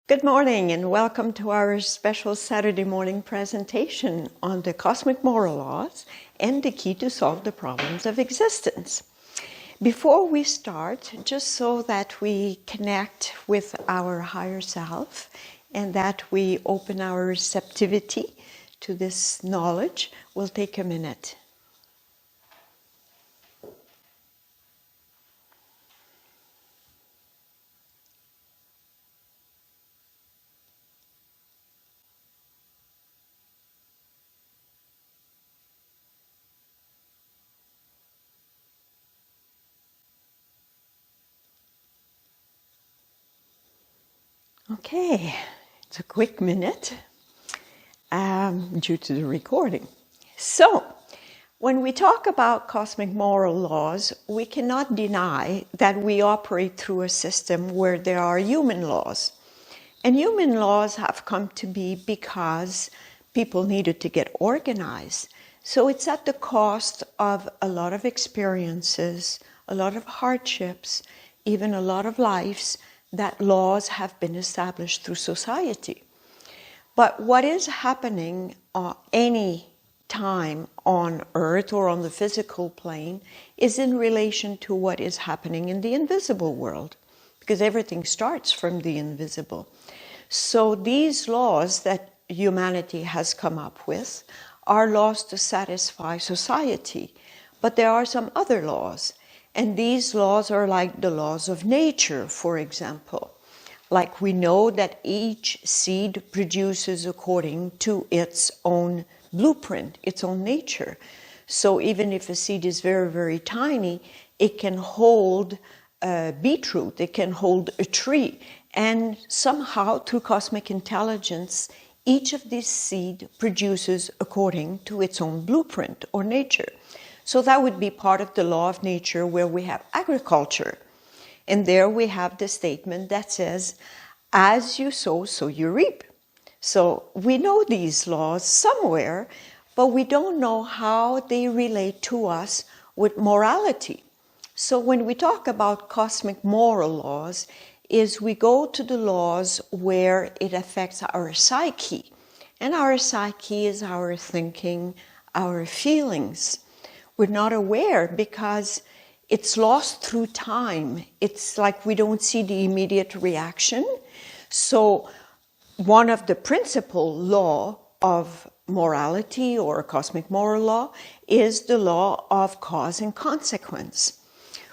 Good morning and welcome to our special Saturday morning presentation on the cosmic moral laws and the key to solve the problems of existence. Before we start, just so that we connect with our higher self and that we open our receptivity to this knowledge, we'll take a minute. Okay, it's a quick minute due to the recording. So, when we talk about cosmic moral laws, we cannot deny that we operate through a system where there are human laws. And human laws have come to be because people needed to get organized. So it's at the cost of a lot of experiences, a lot of hardships, even a lot of lives, that laws have been established through society. But what is happening any time on Earth or on the physical plane is in relation to what is happening in the invisible world, because everything starts from the invisible. So these laws that humanity has come up with are laws to satisfy society, but there are some other laws. And these laws are like the laws of nature, for example. Like we know that each seed produces according to its own blueprint, its own nature. So even if a seed is very, very tiny, it can hold a beetroot, it can hold a tree. And somehow, through cosmic intelligence, each of these seeds produces according to its own blueprint or nature. So that would be part of the law of nature where we have agriculture. And there we have the statement that says, as you sow, so you reap. So we know these laws somewhere, but we don't know how they relate to us with morality. So when we talk about cosmic moral laws, is we go to the laws where it affects our psyche. And our psyche is our thinking, our feelings. We're not aware because it's lost through time. It's like we don't see the immediate reaction. So one of the principal law of morality or cosmic moral law is the law of cause and consequence.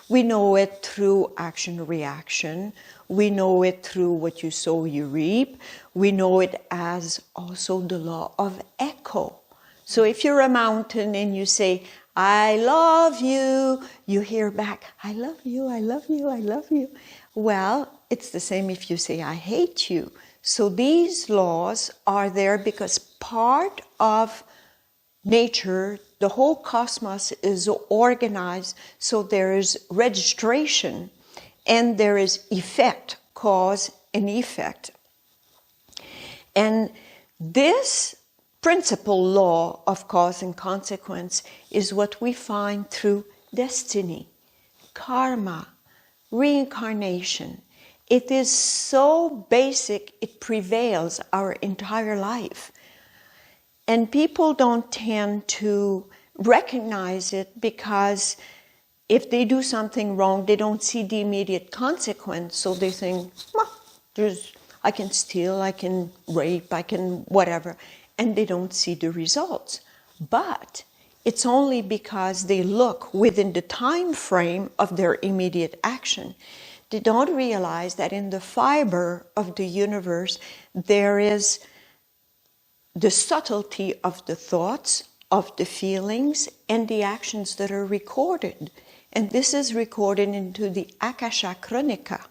We know it through action-reaction. We know it through what you sow, you reap. We know it as also the law of echo. So if you're a mountain and you say, I love you, you hear back, I love you, I love you, I love you. Well, it's the same if you say, I hate you. So these laws are there because part of nature, the whole cosmos is organized, so there is registration and there is effect, cause and effect. And this principal law of cause and consequence is what we find through destiny, karma, reincarnation. It is so basic, it prevails our entire life. And people don't tend to recognize it because if they do something wrong, they don't see the immediate consequence. So they think, well, I can steal, I can rape, I can whatever. And they don't see the results. But it's only because they look within the time frame of their immediate action. They don't realize that in the fiber of the universe, there is the subtlety of the thoughts, of the feelings, and the actions that are recorded. And this is recorded into the Akasha Chronica.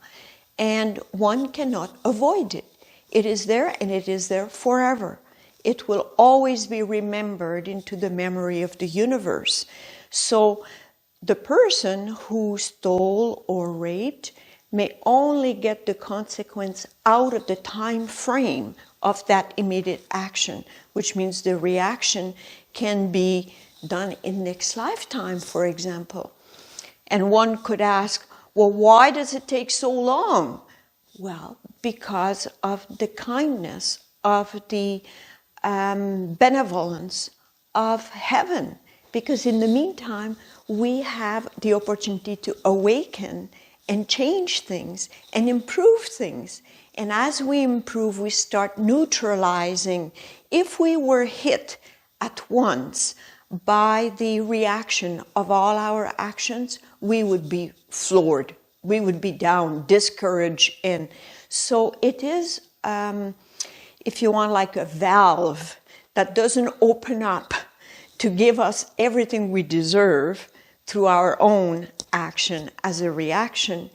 And one cannot avoid it. It is there and it is there forever. It will always be remembered into the memory of the universe. So the person who stole or raped may only get the consequence out of the time frame of that immediate action, which means the reaction can be done in next lifetime, for example. And one could ask, well, why does it take so long? Well, because of the kindness, of the benevolence of heaven. Because in the meantime, we have the opportunity to awaken and change things and improve things. And as we improve, we start neutralizing. If we were hit at once by the reaction of all our actions, we would be floored. We would be down, discouraged. And so it is, if you want, like a valve that doesn't open up to give us everything we deserve through our own action as a reaction,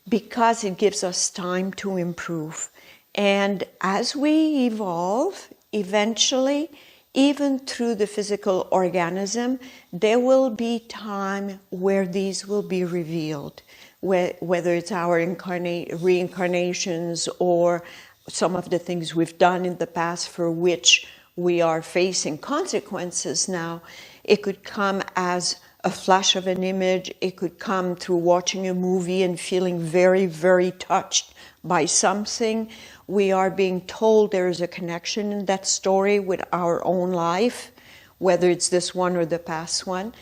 because it gives us time to improve. And as we evolve, eventually, even through the physical organism, there will be time where these will be revealed, whether it's our reincarnations or some of the things we've done in the past for which we are facing consequences now. It could come as a flash of an image. It could come through watching a movie and feeling very, very touched by something. We are being told there is a connection in that story with our own life, whether it's this one or the past one.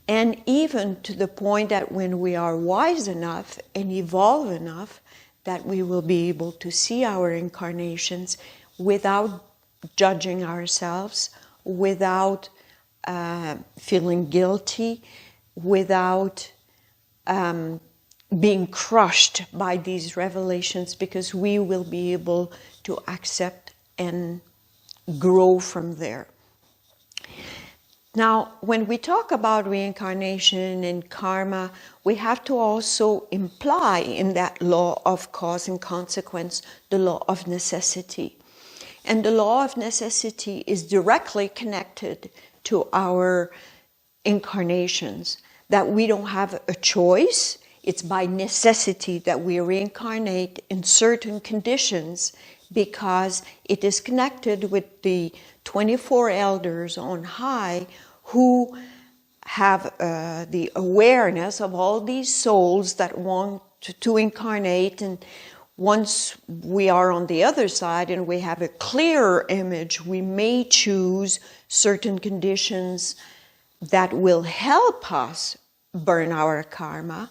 And even to the point that when we are wise enough and evolve enough, that we will be able to see our incarnations without judging ourselves, without feeling guilty, without being crushed by these revelations, because we will be able to accept and grow from there. Now, when we talk about reincarnation and karma, we have to also imply in that law of cause and consequence the law of necessity. And the law of necessity is directly connected to our incarnations, that we don't have a choice. It's by necessity that we reincarnate in certain conditions, because it is connected with the 24 elders on high who have the awareness of all these souls that want to incarnate. And once we are on the other side and we have a clearer image, we may choose certain conditions that will help us burn our karma,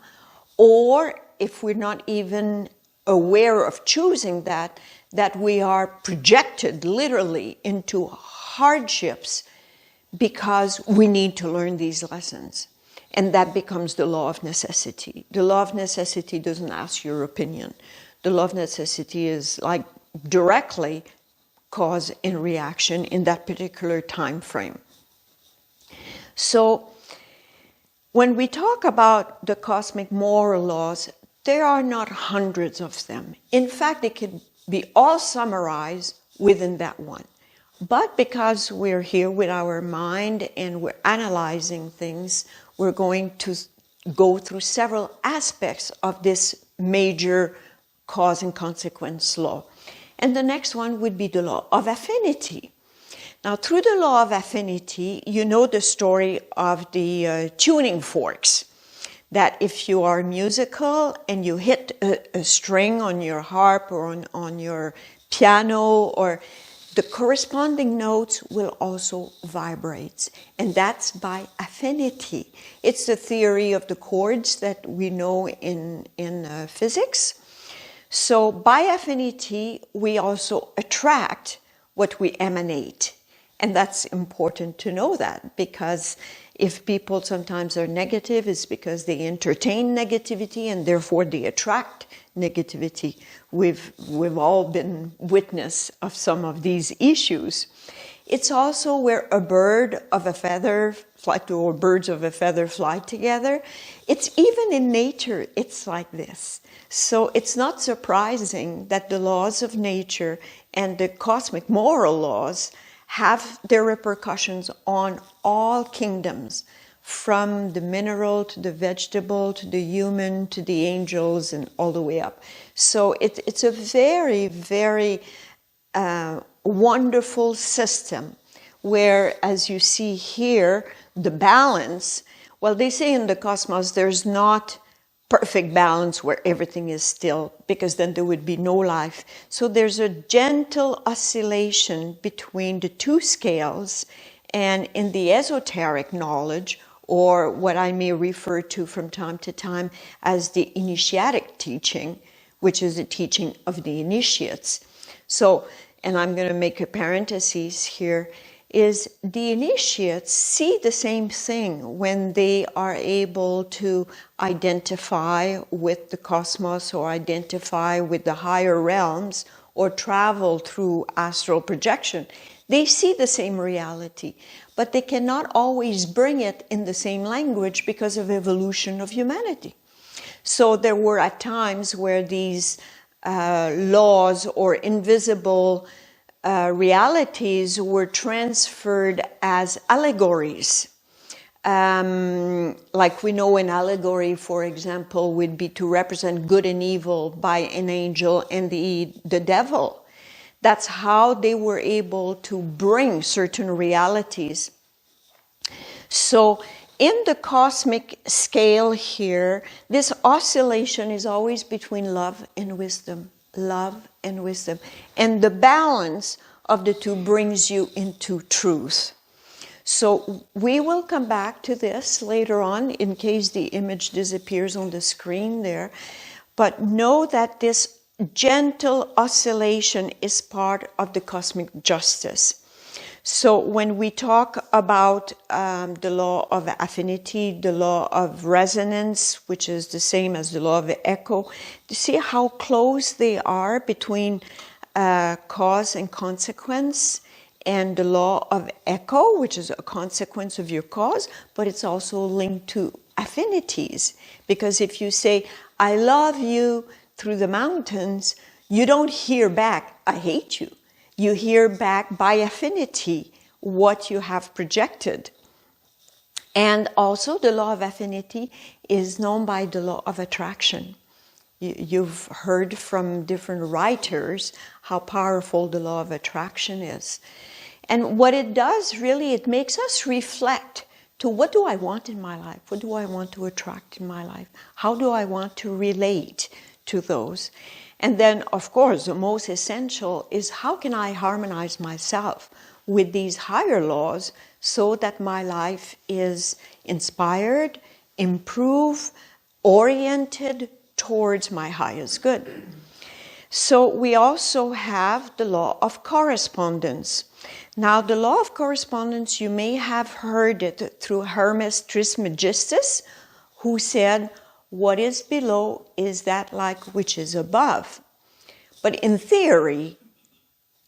or if we're not even aware of choosing that we are projected literally into hardships because we need to learn these lessons. And that becomes the law of necessity. The law of necessity doesn't ask your opinion. The law of necessity is like directly cause and reaction in that particular time frame. So when we talk about the cosmic moral laws, there are not hundreds of them. In fact, they could be all summarized within that one. But because we're here with our mind and we're analyzing things, we're going to go through several aspects of this major cause and consequence law. And the next one would be the law of affinity. Now, through the law of affinity, you know the story of the tuning forks. That if you are musical and you hit a string on your harp or on your piano, or the corresponding notes will also vibrate. And that's by affinity. It's the theory of the chords that we know in physics. So by affinity, we also attract what we emanate. And that's important to know that, because if people sometimes are negative, it's because they entertain negativity and therefore they attract negativity. We've all been witness of some of these issues. It's also where a bird of a feather fly, or birds of a feather fly together. It's even in nature, it's like this. So it's not surprising that the laws of nature and the cosmic moral laws have their repercussions on all kingdoms, from the mineral to the vegetable to the human to the angels and all the way up. So it's a very, very wonderful system where, as you see here, the balance, well, they say in the cosmos there's not perfect balance where everything is still, because then there would be no life. So there's a gentle oscillation between the two scales, and in the esoteric knowledge, or what I may refer to from time to time as the initiatic teaching, which is the teaching of the initiates. So, and I'm going to make a parenthesis here, is the initiates see the same thing when they are able to identify with the cosmos or identify with the higher realms or travel through astral projection. They see the same reality, but they cannot always bring it in the same language because of evolution of humanity. So there were at times where these laws or invisible realities were transferred as allegories. Like we know an allegory, for example, would be to represent good and evil by an angel and the devil. That's how they were able to bring certain realities. So in the cosmic scale here, this oscillation is always between love and wisdom. Love and wisdom. And the balance of the two brings you into truth. So we will come back to this later on in case the image disappears on the screen there. But know that this gentle oscillation is part of the cosmic justice. So when we talk about the law of affinity, the law of resonance, which is the same as the law of echo, you see how close they are between cause and consequence, and the law of echo, which is a consequence of your cause, but it's also linked to affinities. Because if you say, I love you through the mountains, you don't hear back, I hate you. You hear back by affinity what you have projected. And also the law of affinity is known by the law of attraction. You've heard from different writers how powerful the law of attraction is. And what it does really, it makes us reflect to what do I want in my life? What do I want to attract in my life? How do I want to relate to those? And then, of course, the most essential is how can I harmonize myself with these higher laws so that my life is inspired, improved, oriented towards my highest good. So we also have the law of correspondence. Now, the law of correspondence, you may have heard it through Hermes Trismegistus, who said, what is below is that like which is above. But in theory,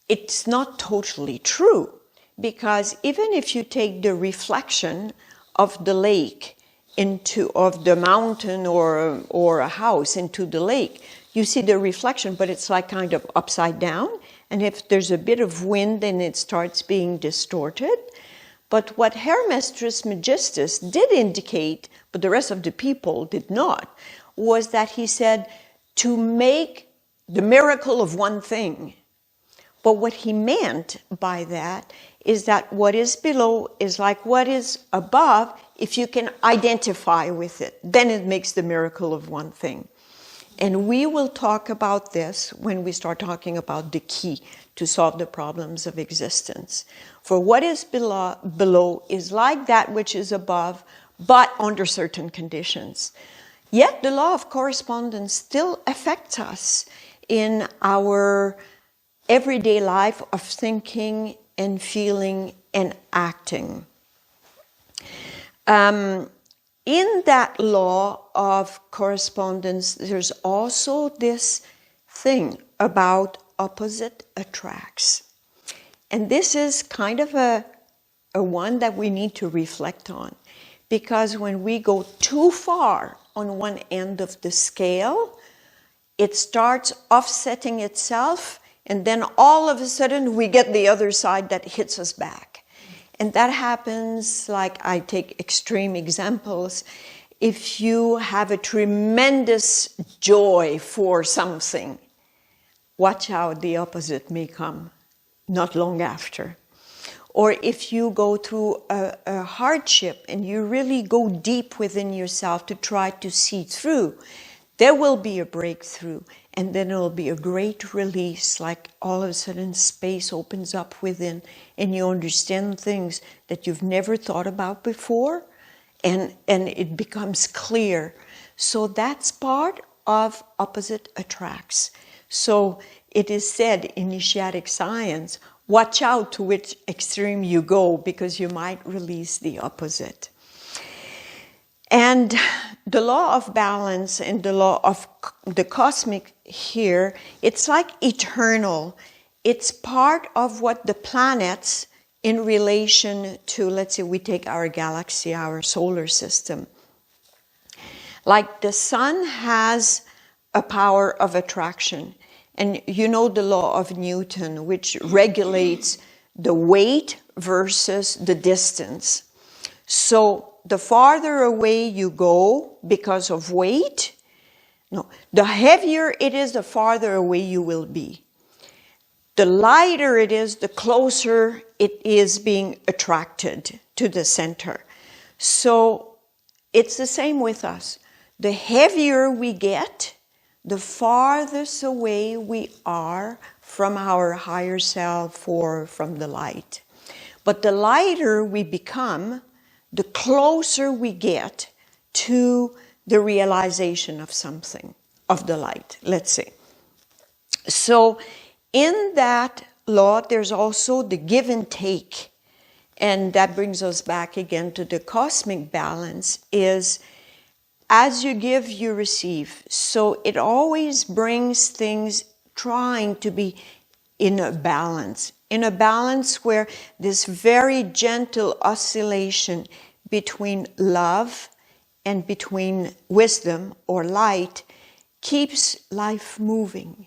it's not totally true, because even if you take the reflection of the lake of the mountain or a house into the lake, you see the reflection, but it's like kind of upside down. And if there's a bit of wind, then it starts being distorted. But what Hermes Trismegistus did indicate, but the rest of the people did not, was that he said to make the miracle of one thing. But what he meant by that is that what is below is like what is above. If you can identify with it, then it makes the miracle of one thing. And we will talk about this when we start talking about the key to solve the problems of existence. For what is below is like that which is above, but under certain conditions. Yet the law of correspondence still affects us in our everyday life of thinking and feeling and acting. In that law of correspondence, there's also this thing about opposite attracts. And this is kind of a one that we need to reflect on. Because when we go too far on one end of the scale, it starts offsetting itself, and then all of a sudden we get the other side that hits us back. And that happens, like I take extreme examples, if you have a tremendous joy for something, watch out, the opposite may come not long after. or if you go through a hardship and you really go deep within yourself to try to see through, there will be a breakthrough, and then it will be a great release, like all of a sudden space opens up within and you understand things that you've never thought about before, and it becomes clear. So that's part of opposite attracts. So it is said in initiatic science, watch out to which extreme you go, because you might release the opposite. And the law of balance and the law of the cosmic here, it's like eternal. It's part of what the planets in relation to, let's say we take our galaxy, our solar system. Like the sun has a power of attraction. And you know the law of Newton, which regulates the weight versus the distance. So the farther away you go because of weight, the heavier it is, the farther away you will be. The lighter it is, the closer it is being attracted to the center. So it's the same with us. The heavier we get, the farthest away we are from our higher self or from the light. But the lighter we become, the closer we get to the realization of something, of the light, let's say. So in that law, there's also the give and take. And that brings us back again to the cosmic balance, is as you give, you receive. So it always brings things trying to be in a balance where this very gentle oscillation between love and between wisdom or light keeps life moving,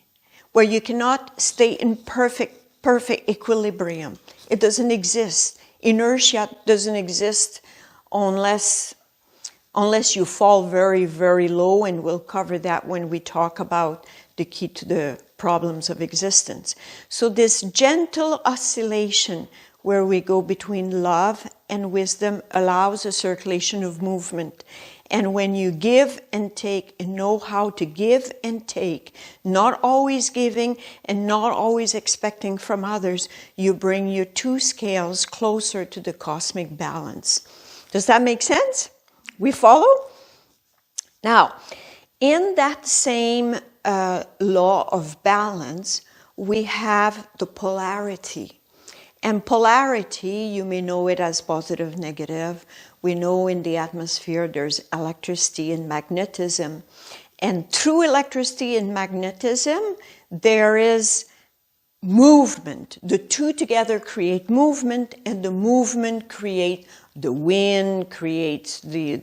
where you cannot stay in perfect equilibrium. It doesn't exist. Inertia doesn't exist unless you fall very, very low, and we'll cover that when we talk about the key to the problems of existence. So this gentle oscillation where we go between love and wisdom allows a circulation of movement. And when you give and take and know how to give and take, not always giving and not always expecting from others, you bring your two scales closer to the cosmic balance. Does that make sense? We follow? Now, in that same law of balance, we have the polarity. And polarity, you may know it as positive, negative. We know in the atmosphere there's electricity and magnetism. And through electricity and magnetism, there is movement. The two together create movement, and the movement creates the wind, creates the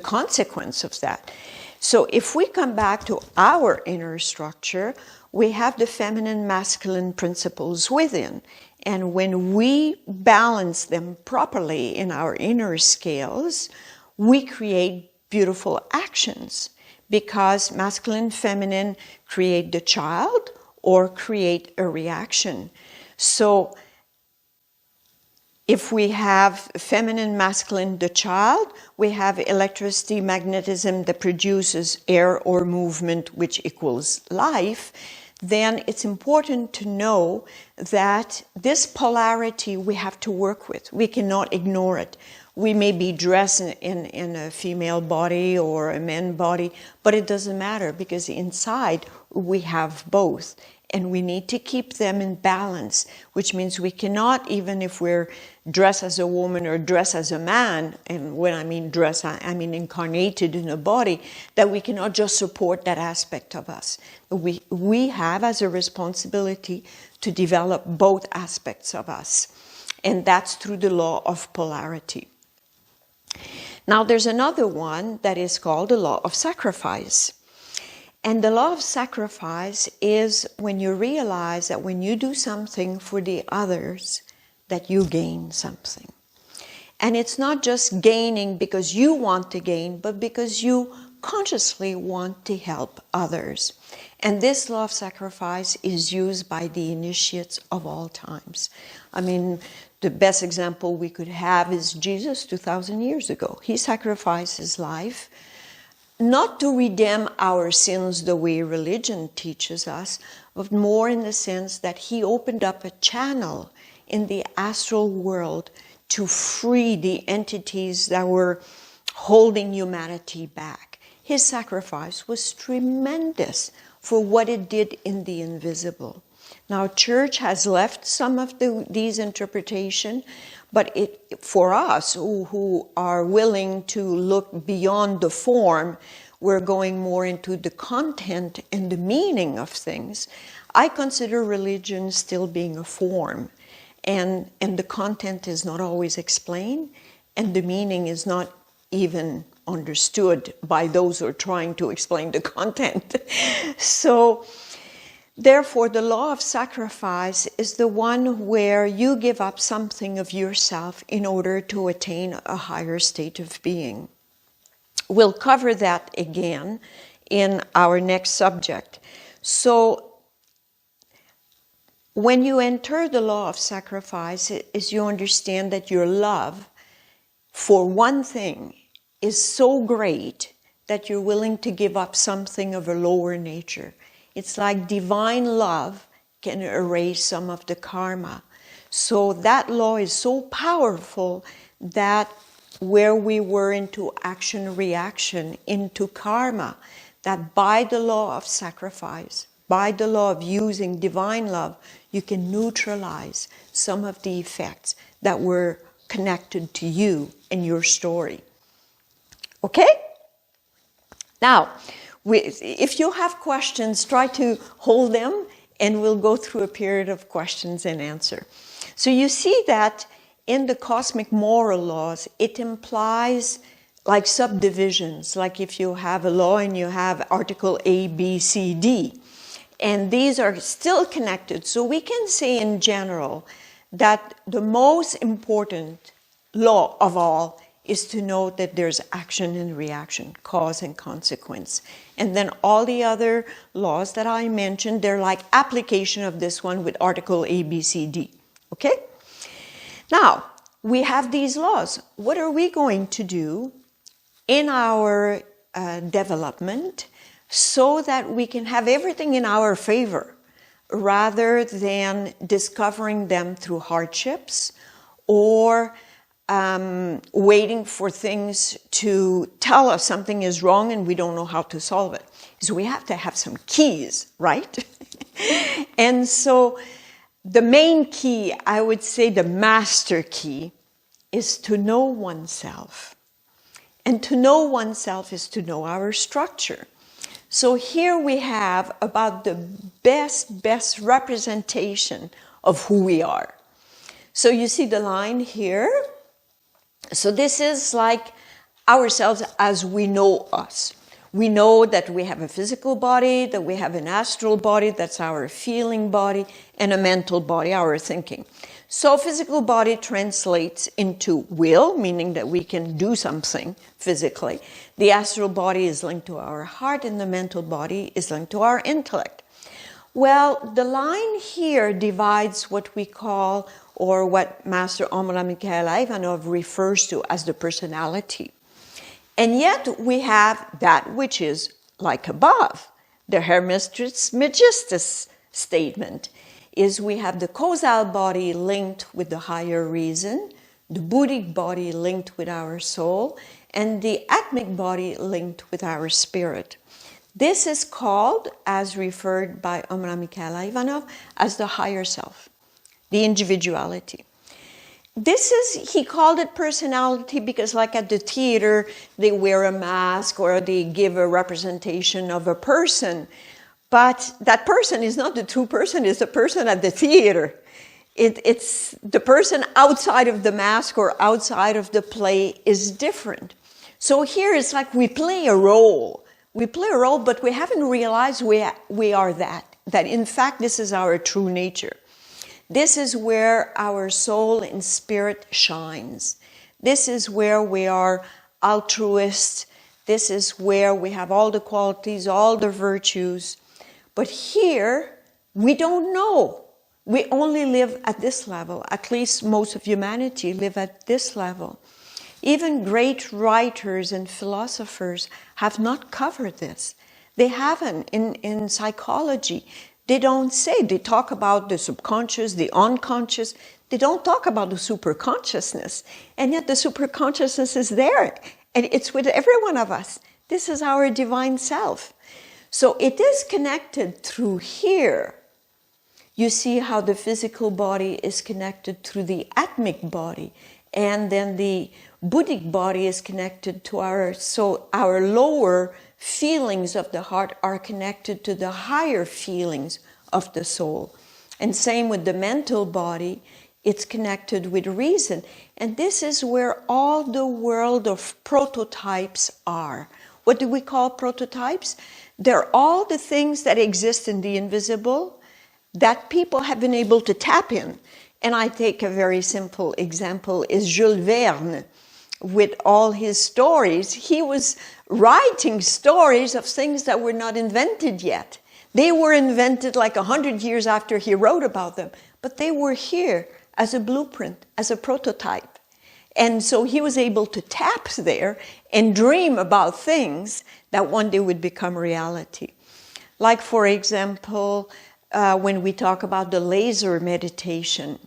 consequence of that. So if we come back to our inner structure, we have the feminine, masculine principles within. And when we balance them properly in our inner scales, we create beautiful actions, because masculine, feminine create the child or create a reaction. So if we have feminine, masculine, the child, we have electricity, magnetism that produces air or movement, which equals life. Then it's important to know that this polarity we have to work with. We cannot ignore it. We may be dressed in a female body or a man body, but it doesn't matter, because inside we have both. And we need to keep them in balance, which means we cannot, even if we're dressed as a woman or dressed as a man, and when I mean dress, I mean incarnated in a body, that we cannot just support that aspect of us. We have as a responsibility to develop both aspects of us. And that's through the law of polarity. Now there's another one that is called the law of sacrifice. And the law of sacrifice is when you realize that when you do something for the others, that you gain something. And it's not just gaining because you want to gain, but because you consciously want to help others. And this law of sacrifice is used by the initiates of all times. I mean, the best example we could have is Jesus 2,000 years ago. He sacrificed his life, not to redeem our sins the way religion teaches us, but more in the sense that he opened up a channel in the astral world to free the entities that were holding humanity back. His sacrifice was tremendous for what it did in the invisible. Now, church has left some of these interpretations, but for us who are willing to look beyond the form, we're going more into the content and the meaning of things. I consider religion still being a form, and the content is not always explained, and the meaning is not even understood by those who are trying to explain the content. So, therefore, the law of sacrifice is the one where you give up something of yourself in order to attain a higher state of being. We'll cover that again in our next subject. So, when you enter the law of sacrifice, is you understand that your love for one thing is so great that you're willing to give up something of a lower nature. It's like divine love can erase some of the karma. So that law is so powerful that where we were into action-reaction, into karma, that by the law of sacrifice, by the law of using divine love, you can neutralize some of the effects that were connected to you and your story. Okay? Now, if you have questions, try to hold them, and we'll go through a period of questions and answer. So you see that in the cosmic moral laws, it implies like subdivisions, like if you have a law and you have article A, B, C, D, and these are still connected. So we can say in general that the most important law of all is to know that there's action and reaction, cause and consequence. And then all the other laws that I mentioned, they're like application of this one with article A, B, C, D. Okay? Now, we have these laws. What are we going to do in our development so that we can have everything in our favor rather than discovering them through hardships or waiting for things to tell us something is wrong and we don't know how to solve it? So we have to have some keys, right? And so the main key, I would say the master key, is to know oneself. And to know oneself is to know our structure. So here we have about the best representation of who we are. So you see the line here. So this is like ourselves as we know us. We know that we have a physical body, that we have an astral body, that's our feeling body, and a mental body, our thinking. So physical body translates into will, meaning that we can do something physically. The astral body is linked to our heart, and the mental body is linked to our intellect. Well, the line here divides what we call, or what Master Omraam Mikhael Aivanhov refers to as the personality. And yet we have that which is like above. The Hermetismegistus statement is we have the causal body linked with the higher reason, the Buddhic body linked with our soul, and the Atmic body linked with our spirit. This is called, as referred by Omraam Mikhael Aivanhov, as the higher self, the individuality. He called it personality because like at the theater, they wear a mask or they give a representation of a person. But that person is not the true person, it's the person at the theater. It's the person outside of the mask or outside of the play is different. So here it's like we play a role. We play a role, but we haven't realized we are that in fact this is our true nature. This is where our soul and spirit shines. This is where we are altruist, This is where we have all the qualities, all the virtues. But here, we don't know. We only live at this level. At least most of humanity live at this level. Even great writers and philosophers have not covered this. They haven't. In psychology, they don't say. They talk about the subconscious, the unconscious. They don't talk about the superconsciousness. And yet the superconsciousness is there. And it's with every one of us. This is our divine self. So it is connected through here. You see how the physical body is connected through the atmic body. And then the Buddhic body is connected to our lower feelings of the heart are connected to the higher feelings of the soul. And same with the mental body, it's connected with reason. And this is where all the world of prototypes are. What do we call prototypes? They're all the things that exist in the invisible that people have been able to tap in. And I take a very simple example is Jules Verne. With all his stories, he was writing stories of things that were not invented yet. They were invented like 100 years after he wrote about them, but they were here as a blueprint, as a prototype. And so he was able to tap there and dream about things that one day would become reality. Like, for example, when we talk about the laser meditation.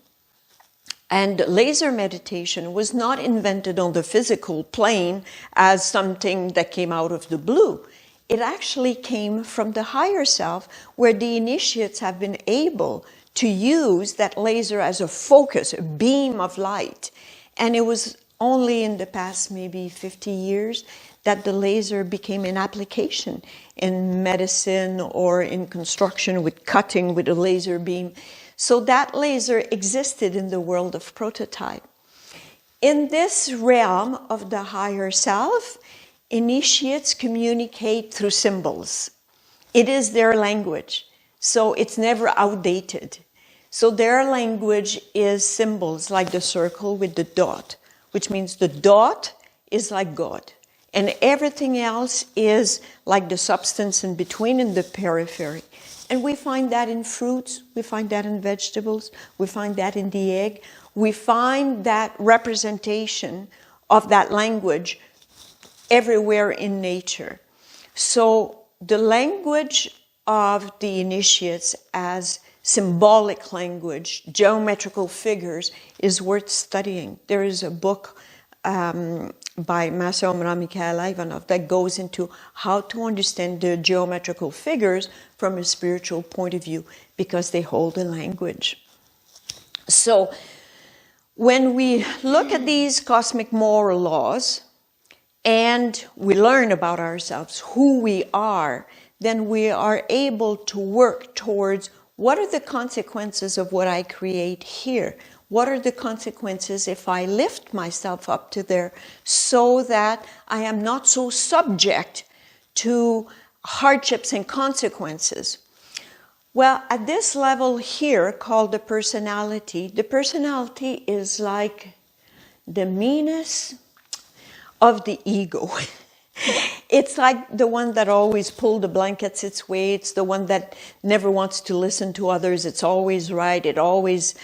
And laser meditation was not invented on the physical plane as something that came out of the blue. It actually came from the higher self, where the initiates have been able to use that laser as a focus, a beam of light. And it was only in the past maybe 50 years that the laser became an application in medicine or in construction with cutting with a laser beam. So that laser existed in the world of prototype. In this realm of the higher self, initiates communicate through symbols. It is their language, so it's never outdated. So their language is symbols, like the circle with the dot, which means the dot is like God. And everything else is like the substance in between, in the periphery. And we find that in fruits, we find that in vegetables, we find that in the egg. We find that representation of that language everywhere in nature. So the language of the initiates as symbolic language, geometrical figures, is worth studying. There is a book by Master Omraam Mikhael Aivanhov that goes into how to understand the geometrical figures from a spiritual point of view, because they hold a language. So when we look at these cosmic moral laws and we learn about ourselves, who we are, then we are able to work towards what are the consequences of what I create here? What are the consequences if I lift myself up to there so that I am not so subject to hardships and consequences? Well, at this level here, called the personality is like the meanness of the ego. It's like the one that always pulls the blankets its way. It's the one that never wants to listen to others. It's always right. It always...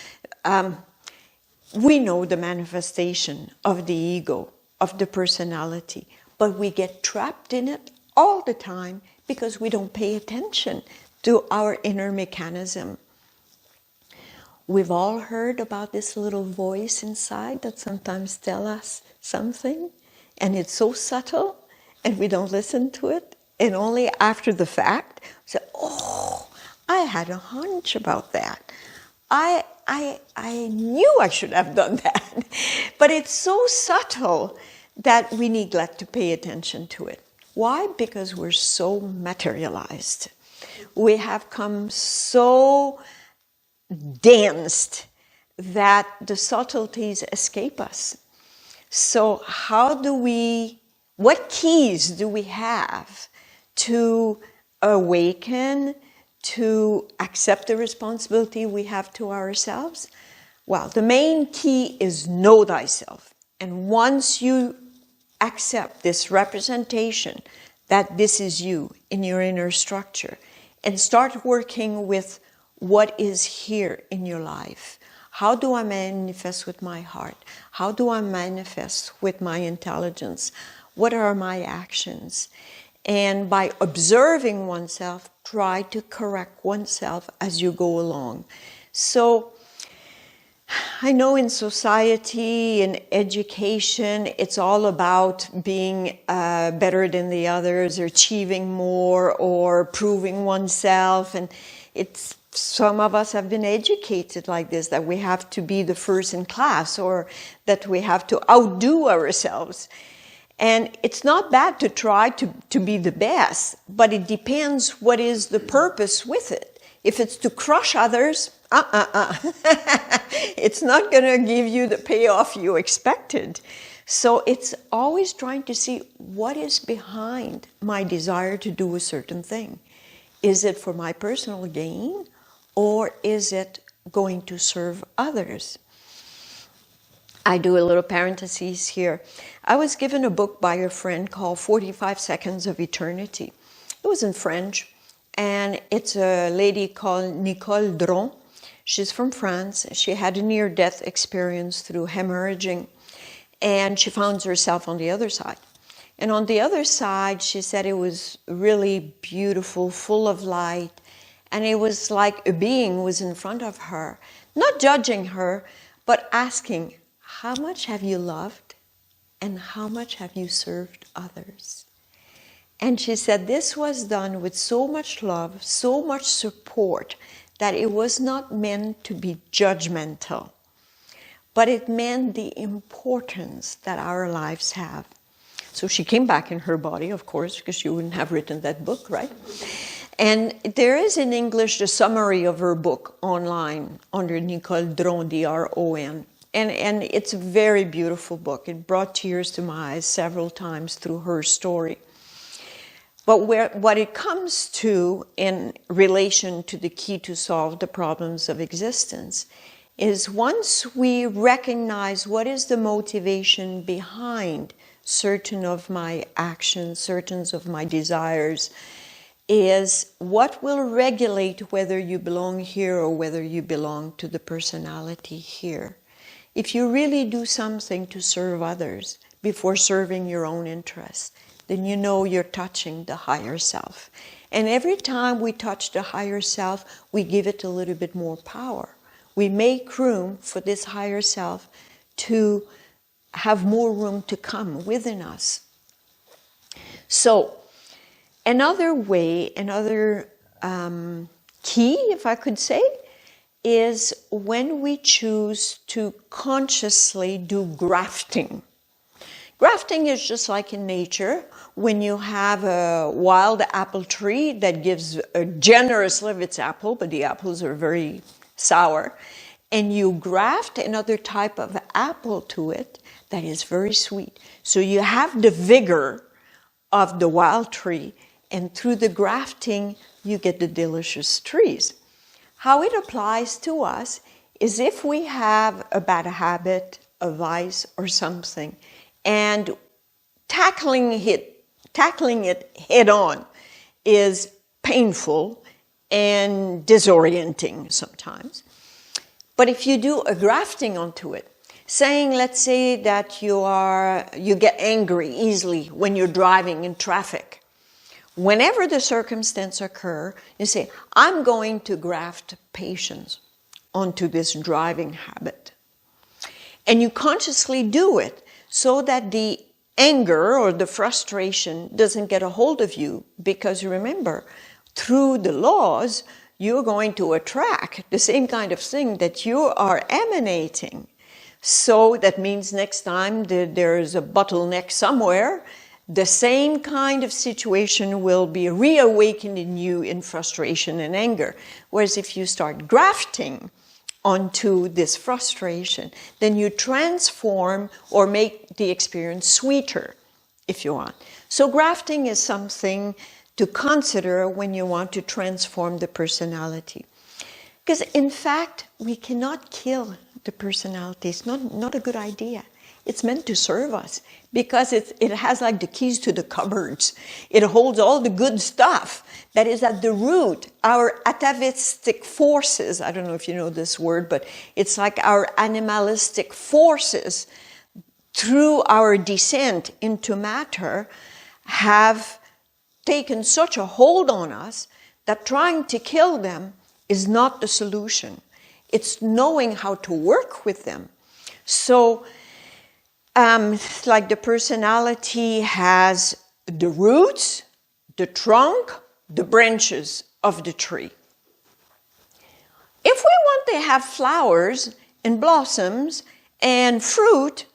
we know the manifestation of the ego, of the personality, but we get trapped in it all the time because we don't pay attention to our inner mechanism. We've all heard about this little voice inside that sometimes tells us something, and it's so subtle, and we don't listen to it, and only after the fact, we say, oh, I had a hunch about that. I knew I should have done that. But it's so subtle that we neglect to pay attention to it. Why? Because we're so materialized. We have come so dense that the subtleties escape us. So what keys do we have to awaken, to accept the responsibility we have to ourselves? Well, the main key is know thyself. And once you accept this representation that this is you in your inner structure and start working with what is here in your life. How do I manifest with my heart? How do I manifest with my intelligence? What are my actions? And by observing oneself, try to correct oneself as you go along. So I know in society, in education, it's all about being better than the others, or achieving more, or proving oneself. And some of us have been educated like this, that we have to be the first in class, or that we have to outdo ourselves. And it's not bad to try to be the best, but it depends what is the purpose with it. If it's to crush others, it's not going to give you the payoff you expected. So it's always trying to see what is behind my desire to do a certain thing. Is it for my personal gain, or is it going to serve others? I do a little parenthesis here. I was given a book by a friend called 45 Seconds of Eternity. It was in French, and it's a lady called Nicole Dron. She's from France. She had a near-death experience through hemorrhaging, and she found herself on the other side. And on the other side, she said it was really beautiful, full of light, and it was like a being was in front of her, not judging her, but asking, how much have you loved, and how much have you served others? And she said this was done with so much love, so much support, that it was not meant to be judgmental, but it meant the importance that our lives have. So she came back in her body, of course, because she wouldn't have written that book, right? And there is in English the summary of her book online under Nicole Dron, D-R-O-N. And it's a very beautiful book. It brought tears to my eyes several times through her story. But what it comes to in relation to the key to solve the problems of existence is once we recognize what is the motivation behind certain of my actions, certain of my desires, is what will regulate whether you belong here or whether you belong to the personality here. If you really do something to serve others before serving your own interests, then you know you're touching the higher self. And every time we touch the higher self, we give it a little bit more power. We make room for this higher self to have more room to come within us. So, another way, another key, if I could say, is when we choose to consciously do grafting. Grafting is just like in nature. When you have a wild apple tree that gives a generously of its apple, but the apples are very sour, and you graft another type of apple to it that is very sweet. So you have the vigor of the wild tree, and through the grafting, you get the delicious trees. How it applies to us is if we have a bad habit, a vice, or something, and tackling it head on is painful and disorienting sometimes. But if you do a grafting onto it, saying, let's say that you get angry easily when you're driving in traffic. Whenever the circumstance occurs, you say, I'm going to graft patience onto this driving habit. And you consciously do it so that the anger or the frustration doesn't get a hold of you. Because remember, through the laws, you're going to attract the same kind of thing that you are emanating. So that means next time there's a bottleneck somewhere, the same kind of situation will be reawakened in you in frustration and anger. Whereas if you start grafting onto this frustration, then you transform or make the experience sweeter, if you want. So grafting is something to consider when you want to transform the personality. Because in fact, we cannot kill the personality. It's not a good idea. It's meant to serve us because it has like the keys to the cupboards. It holds all the good stuff that is at the root, our atavistic forces. I don't know if you know this word, but it's like our animalistic forces through our descent into matter have taken such a hold on us that trying to kill them is not the solution. It's knowing how to work with them. So, like the personality has the roots, the trunk, the branches of the tree. If we want to have flowers and blossoms and fruit,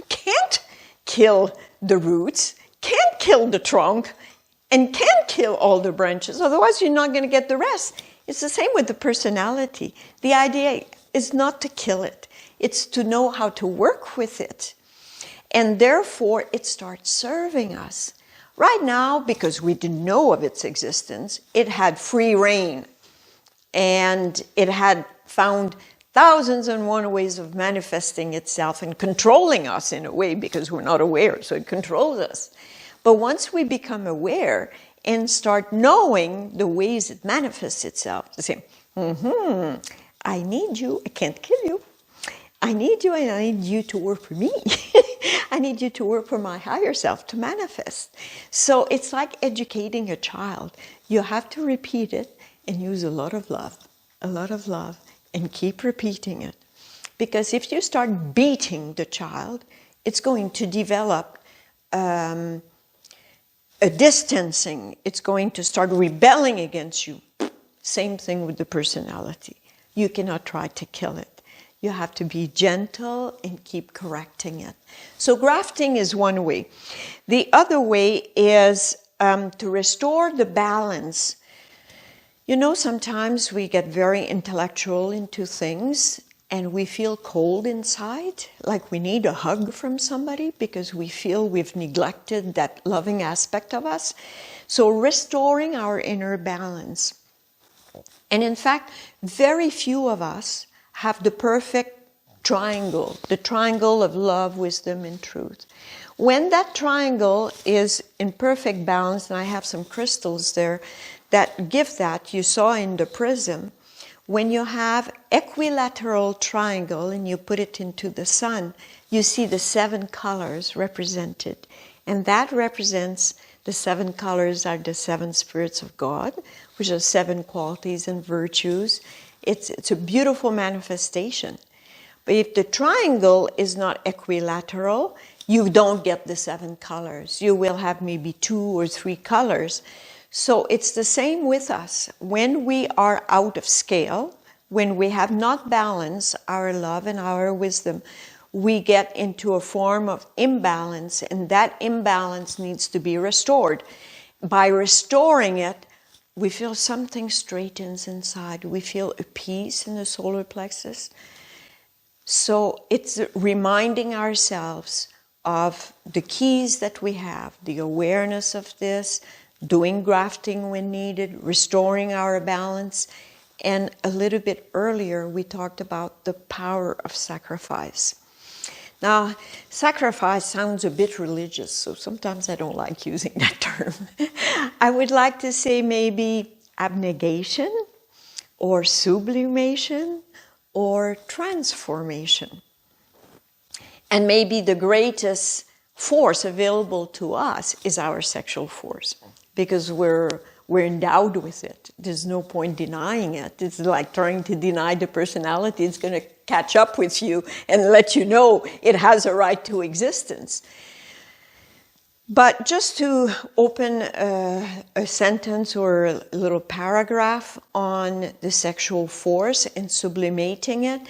can't kill the roots, can't kill the trunk, and can't kill all the branches. Otherwise, you're not going to get the rest. It's the same with the personality. The idea is not to kill it. It's to know how to work with it. And therefore, it starts serving us. Right now, because we didn't know of its existence, it had free reign. And it had found thousands and one ways of manifesting itself and controlling us in a way because we're not aware, so it controls us. But once we become aware and start knowing the ways it manifests itself, to say, I need you, I can't kill you. I need you and I need you to work for me. I need you to work for my higher self to manifest. So it's like educating a child. You have to repeat it and use a lot of love, and keep repeating it. Because if you start beating the child, it's going to develop a distancing. It's going to start rebelling against you. Same thing with the personality. You cannot try to kill it. You have to be gentle and keep correcting it. So grafting is one way. The other way is to restore the balance. You know, sometimes we get very intellectual into things and we feel cold inside, like we need a hug from somebody because we feel we've neglected that loving aspect of us. So restoring our inner balance. And in fact, very few of us have the perfect triangle, the triangle of love, wisdom, and truth. When that triangle is in perfect balance, and I have some crystals there that give that, you saw in the prism, when you have equilateral triangle and you put it into the sun, you see the 7 colors represented. And that represents the 7 colors are the 7 spirits of God, which are 7 qualities and virtues. It's a beautiful manifestation. But if the triangle is not equilateral, you don't get the 7 colors. You will have maybe 2 or 3 colors. So it's the same with us. When we are out of scale, when we have not balanced our love and our wisdom, we get into a form of imbalance, and that imbalance needs to be restored. By restoring it, we feel something straightens inside. We feel a peace in the solar plexus. So it's reminding ourselves of the keys that we have, the awareness of this, doing grafting when needed, restoring our balance. And a little bit earlier, we talked about the power of sacrifice. Now, sacrifice sounds a bit religious, so sometimes I don't like using that term. I would like to say maybe abnegation or sublimation or transformation. And maybe the greatest force available to us is our sexual force, because we're endowed with it. There's no point denying it. It's like trying to deny the personality. It's going to catch up with you and let you know it has a right to existence. But just to open a sentence or a little paragraph on the sexual force and sublimating it,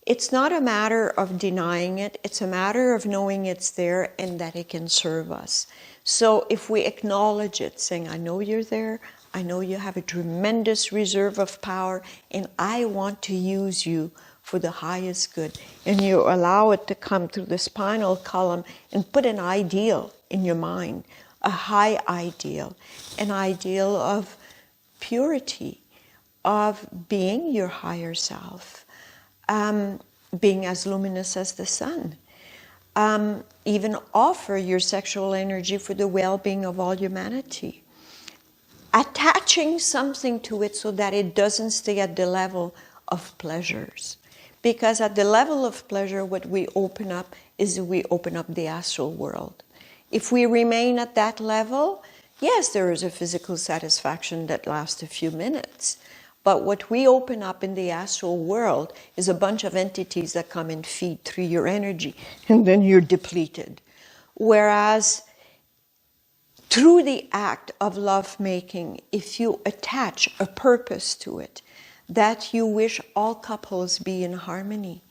it's not a matter of denying it. It's a matter of knowing it's there and that it can serve us. So if we acknowledge it, saying, I know you're there, I know you have a tremendous reserve of power, and I want to use you for the highest good. And you allow it to come through the spinal column and put an ideal in your mind, a high ideal, an ideal of purity, of being your higher self, being as luminous as the sun, even offer your sexual energy for the well-being of all humanity. Attaching something to it so that it doesn't stay at the level of pleasures. Because at the level of pleasure, what we open up is we open up the astral world. If we remain at that level, yes, there is a physical satisfaction that lasts a few minutes. But what we open up in the astral world is a bunch of entities that come and feed through your energy, and then you're depleted. Whereas through the act of lovemaking, if you attach a purpose to it, that you wish all couples be in harmony,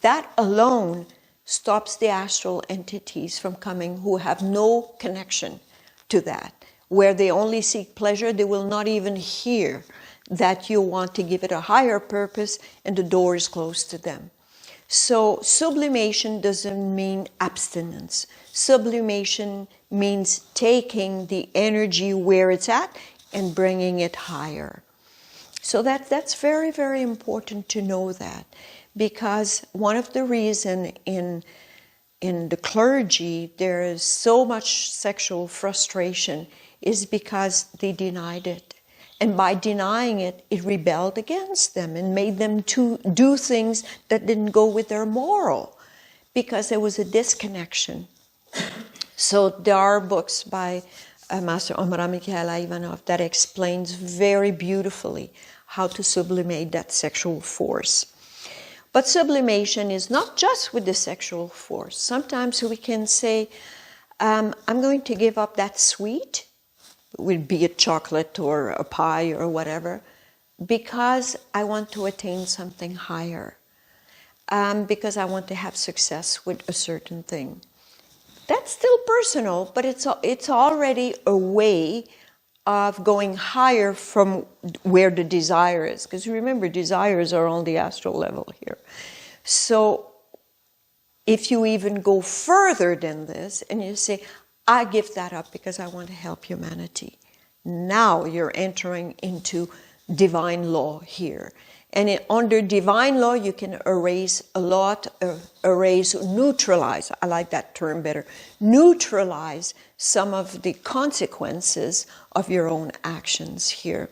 that alone stops the astral entities from coming who have no connection to that. Where they only seek pleasure, they will not even hear that you want to give it a higher purpose, and the door is closed to them. So sublimation doesn't mean abstinence. Sublimation means taking the energy where it's at and bringing it higher. So that's very, very important to know that, because one of the reasons in the clergy there is so much sexual frustration is because they denied it. And by denying it, it rebelled against them and made them to do things that didn't go with their moral, because there was a disconnection. So there are books by Master Omraam Mikhael Aivanhov that explains very beautifully how to sublimate that sexual force. But sublimation is not just with the sexual force. Sometimes we can say, I'm going to give up that sweet, would be a chocolate or a pie or whatever, because I want to attain something higher, because I want to have success with a certain thing. That's still personal, but it's already a way of going higher from where the desire is. Because remember, desires are on the astral level here. So if you even go further than this and you say, I give that up because I want to help humanity. Now you're entering into divine law here. And under divine law, you can neutralize, I like that term better, neutralize some of the consequences of your own actions here.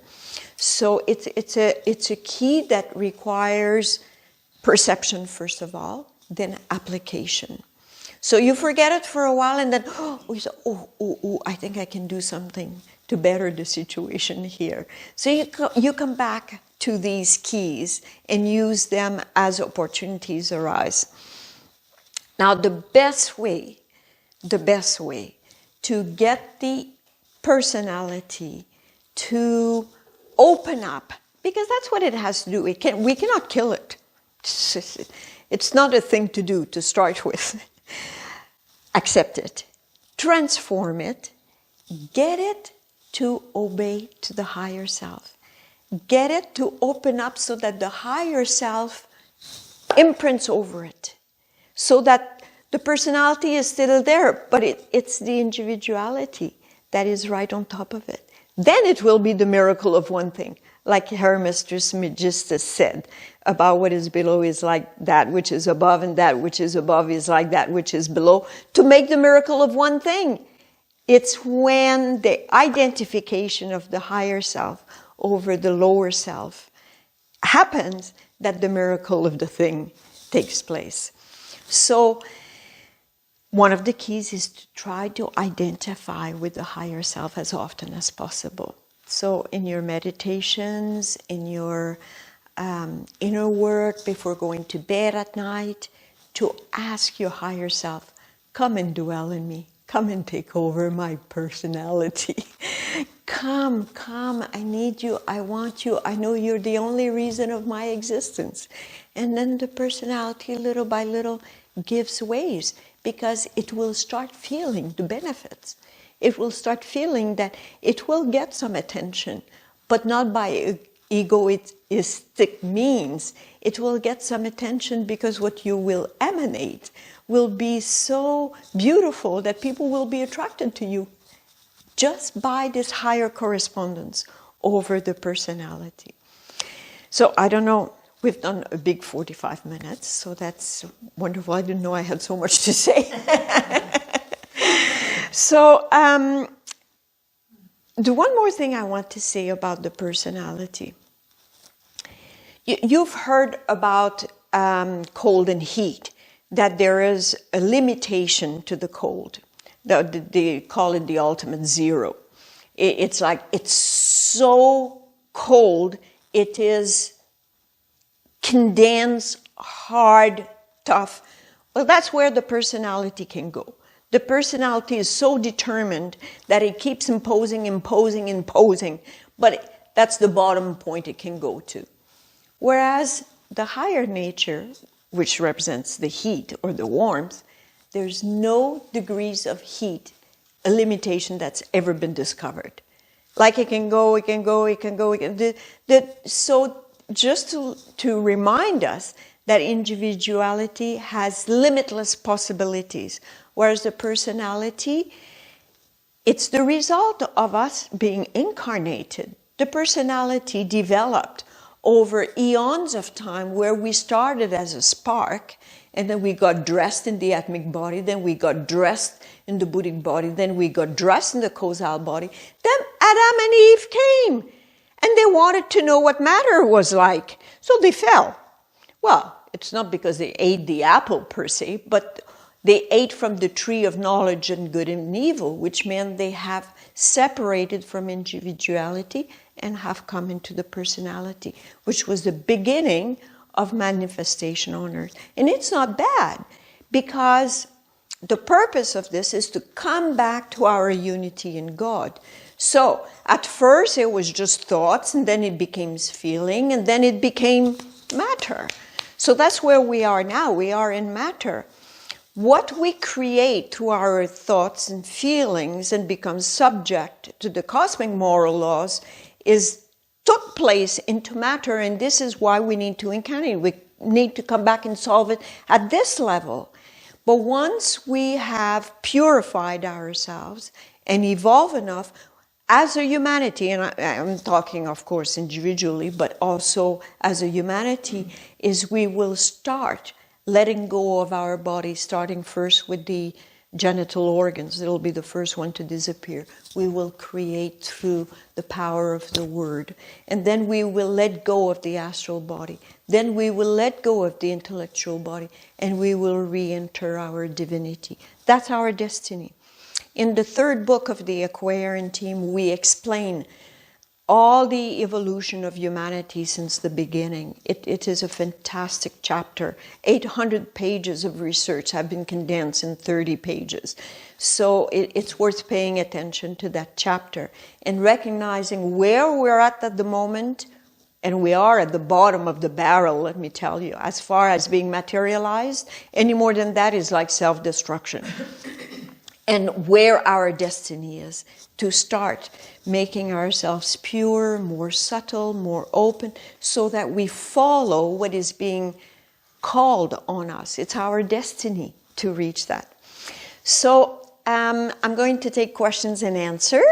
So it's a key that requires perception, first of all, then application. So you forget it for a while and then, I think I can do something to better the situation here. So you come back to these keys and use them as opportunities arise. Now the best way to get the personality to open up, because that's what it has to do. We cannot kill it. It's not a thing to do to start with. Accept it, transform it, get it to obey to the higher self. Get it to open up so that the higher self imprints over it. So that the personality is still there, but it's the individuality that is right on top of it. Then it will be the miracle of one thing. Like Hermes Trismegistus said, about what is below is like that which is above, and that which is above is like that which is below, to make the miracle of one thing. It's when the identification of the higher self over the lower self happens that the miracle of the thing takes place. So one of the keys is to try to identify with the higher self as often as possible. So in your meditations, in your inner work, before going to bed at night, to ask your higher self, come and dwell in me. Come and take over my personality. Come, I need you, I want you, I know you're the only reason of my existence. And then the personality, little by little, gives ways, because it will start feeling the benefits. It will start feeling that it will get some attention, but not by egoistic means. It will get some attention because what you will emanate will be so beautiful that people will be attracted to you just by this higher correspondence over the personality. So I don't know We've done a big 45 minutes, so that's wonderful. I didn't know I had so much to say. So, the one more thing I want to say about the personality. You've heard about cold and heat, that there is a limitation to the cold. They call it the ultimate zero. It's like, it's so cold, it is condensed, hard, tough. Well, that's where the personality can go. The personality is so determined that it keeps imposing, but that's the bottom point it can go to. Whereas the higher nature, which represents the heat or the warmth, there's no degrees of heat, a limitation that's ever been discovered. Like it can go. So just to remind us that individuality has limitless possibilities, whereas the personality, it's the result of us being incarnated. The personality developed over eons of time, where we started as a spark, and then we got dressed in the atmic body, then we got dressed in the Buddhic body, then we got dressed in the causal body. Then Adam and Eve came, and they wanted to know what matter was like, so they fell. Well, it's not because they ate the apple per se, but they ate from the tree of knowledge and good and evil, which meant they have separated from individuality and have come into the personality, which was the beginning of manifestation on earth. And it's not bad, because the purpose of this is to come back to our unity in God. So at first it was just thoughts, and then it became feeling, and then it became matter. So that's where we are now. We are in matter. What we create through our thoughts and feelings and become subject to the cosmic moral laws took place into matter, and this is why we need to incarnate. We need to come back and solve it at this level. But once we have purified ourselves and evolved enough as a humanity, and I'm talking, of course, individually, but also as a humanity, is we will start letting go of our body, starting first with the genital organs. It'll be the first one to disappear. We will create through the power of the word. And then we will let go of the astral body. Then we will let go of the intellectual body, and we will re-enter our divinity. That's our destiny. In the third book of the Aquarian team, we explain all the evolution of humanity since the beginning. It is a fantastic chapter. 800 pages of research have been condensed in 30 pages. So it's worth paying attention to that chapter and recognizing where we're at the moment. And we are at the bottom of the barrel, let me tell you, as far as being materialized. Any more than that is like self-destruction. And where our destiny is, to start making ourselves pure, more subtle, more open, so that we follow what is being called on us. It's our destiny to reach that. So I'm going to take questions and answer,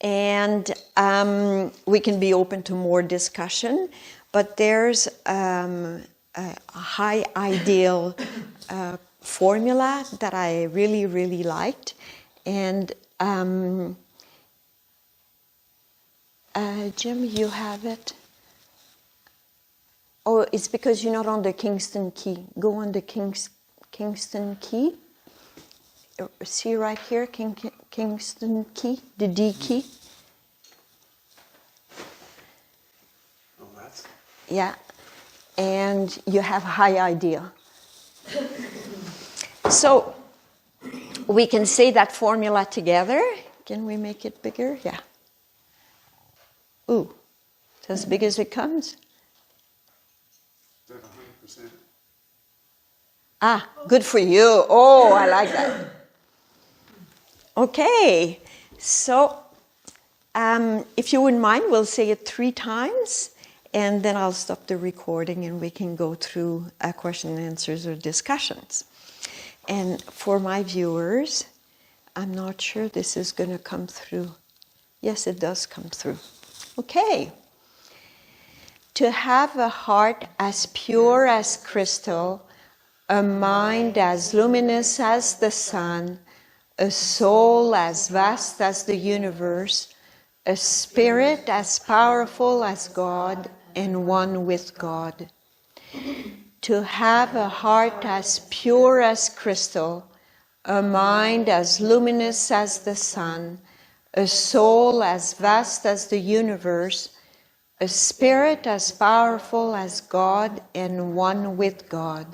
and we can be open to more discussion, but there's a high ideal formula that I really, really liked. And Jim, you have it? Oh, it's because you're not on the Kingston key. Go on the Kingston key. See right here, Kingston key, the D key. Oh, that's... Yeah, and you have high idea. So we can say that formula together. Can we make it bigger? Yeah. Ooh, it's as big as it comes. Is that 100%? Ah, good for you. Oh, I like that. Okay, so if you wouldn't mind, we'll say it 3 times, and then I'll stop the recording and we can go through question and answers or discussions. And for my viewers, I'm not sure this is going to come through. Yes, it does come through. Okay. to have a heart as pure as crystal, a mind as luminous as the sun, a soul as vast as the universe, a spirit as powerful as God, and one with God. To have a heart as pure as crystal, a mind as luminous as the sun, a soul as vast as the universe, a spirit as powerful as God, and one with God.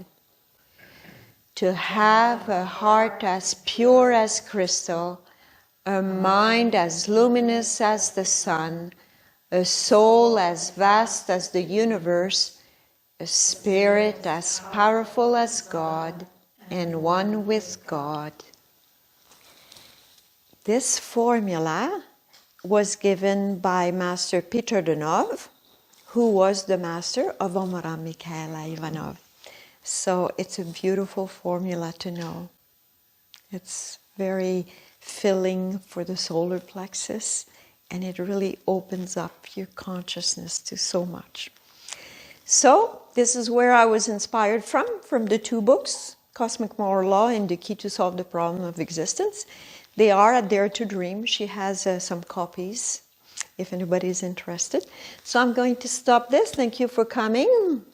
To have a heart as pure as crystal, a mind as luminous as the sun, a soul as vast as the universe, a spirit as powerful as God, and one with God. This formula was given by Master Peter Denov, who was the master of Omraam Mikhael Aivanhov. So it's a beautiful formula to know. It's very filling for the solar plexus, and it really opens up your consciousness to so much. So this is where I was inspired from the two books, Cosmic Moral Law and The Key to Solve the Problem of Existence. They are at Dare to Dream. She has some copies if anybody is interested. So I'm going to stop this. Thank you for coming.